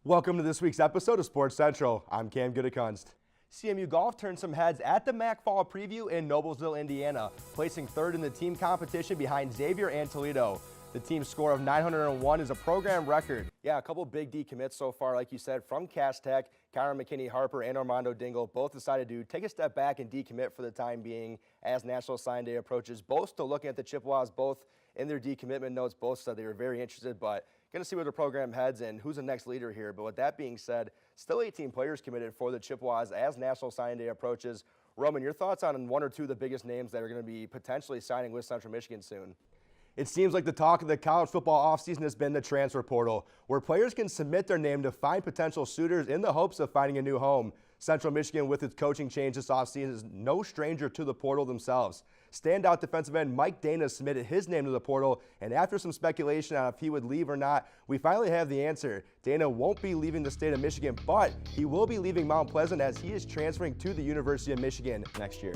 Welcome to this week's episode of Sports Central. I'm Cam Gutekunst. CMU Golf turned some heads at the MAC Fall Preview in Noblesville, Indiana, placing third in the team competition behind Xavier and Toledo. The team's score of 901 is a program record. Yeah, a couple big decommits so far, like you said, from Cass Tech. Connor McKinney-Harper and Armando Dingle both decided to take a step back and decommit for the time being as National Sign Day approaches. Both still looking at the Chippewas, both in their decommitment notes. Both said they were very interested, but going to see where the program heads and who's the next leader here. But with that being said, still 18 players committed for the Chippewas as National Sign Day approaches. Roman, your thoughts on one or two of the biggest names that are going to be potentially signing with Central Michigan soon? It seems like the talk of the college football offseason has been the transfer portal, where players can submit their name to find potential suitors in the hopes of finding a new home. Central Michigan, with its coaching change this offseason, is no stranger to the portal themselves. Standout defensive end Mike Dana submitted his name to the portal, and after some speculation on if he would leave or not, we finally have the answer. Dana won't be leaving the state of Michigan, but he will be leaving Mount Pleasant as he is transferring to the University of Michigan next year.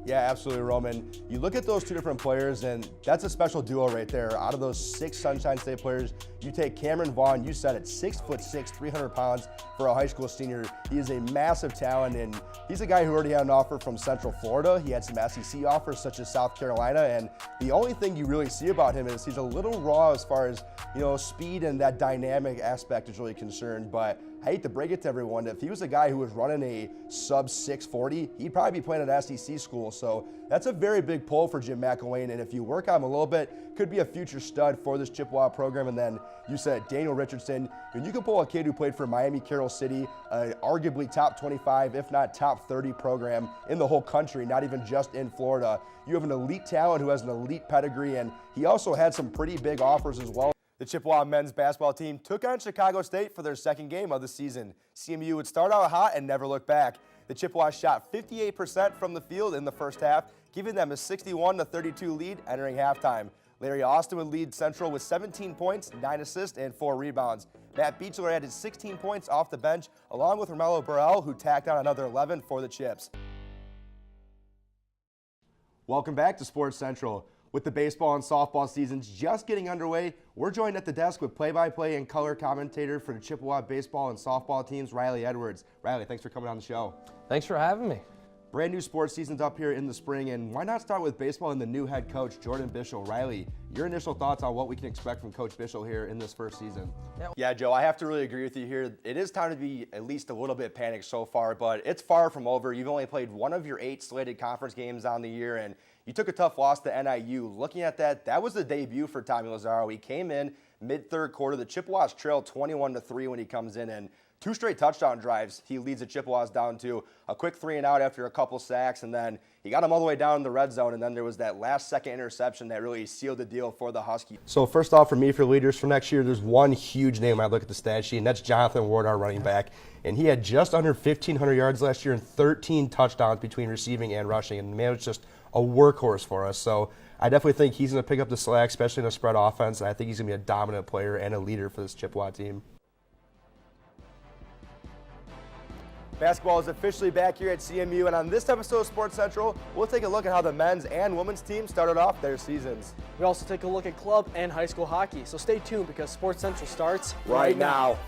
Yeah, absolutely, Roman. You look at those two different players, and that's a special duo right there. Out of those 6 Sunshine State players, you take Cameron Vaughn, you said it, 6'6", 300 pounds for a high school senior. He is a massive talent, and he's a guy who already had an offer from Central Florida. He had some SEC offers such as South Carolina, and the only thing you really see about him is he's a little raw as far as, speed and that dynamic aspect is really concerned. But I hate to break it to everyone, if he was a guy who was running a sub 640, he'd probably be playing at SEC school. So that's a very big pull for Jim McElwain. And if you work on him a little bit, could be a future stud for this Chippewa program. And then you said Daniel Richardson, and you can pull a kid who played for Miami Carroll City, arguably top 25, if not top 30 program in the whole country, not even just in Florida. You have an elite talent who has an elite pedigree, and he also had some pretty big offers as well. The Chippewa men's basketball team took on Chicago State for their second game of the season. CMU would start out hot and never look back. The Chippewas shot 58% from the field in the first half, giving them a 61-32 lead entering halftime. Larry Austin would lead Central with 17 points, 9 assists, and 4 rebounds. Matt Beechler added 16 points off the bench, along with Romello Burrell, who tacked on another 11 for the Chips. Welcome back to Sports Central. With the baseball and softball seasons just getting underway, we're joined at the desk with play-by-play and color commentator for the Chippewa baseball and softball teams, Riley Edwards. Riley, thanks for coming on the show. Thanks for having me. Brand new sports season's up here in the spring, and why not start with baseball and the new head coach, Jordan Bischel. Riley, your initial thoughts on what we can expect from Coach Bischel here in this first season? Yeah, Joe, I have to really agree with you here. It is time to be at least a little bit panicked so far, but it's far from over. You've only played one of your 8 slated conference games on the year, and you took a tough loss to NIU. Looking at that, that was the debut for Tommy Lazzaro. He came in mid-third quarter. The Chippewas trail 21-3 when he comes in, and 2 straight touchdown drives. He leads the Chippewas down to a quick 3-and-out after a couple sacks, and then he got them all the way down in the red zone, and then there was that last-second interception that really sealed the deal for the Huskies. So first off, for me, for leaders for next year, there's one huge name I look at the stat sheet, and that's Jonathan Ward, our running back. And he had just under 1,500 yards last year and 13 touchdowns between receiving and rushing, and the man was just a workhorse for us. So I definitely think he's going to pick up the slack, especially in a spread offense, and I think he's going to be a dominant player and a leader for this Chippewa team. Basketball is officially back here at CMU, and on this episode of Sports Central, we'll take a look at how the men's and women's teams started off their seasons. We also take a look at club and high school hockey, so stay tuned because Sports Central starts right now.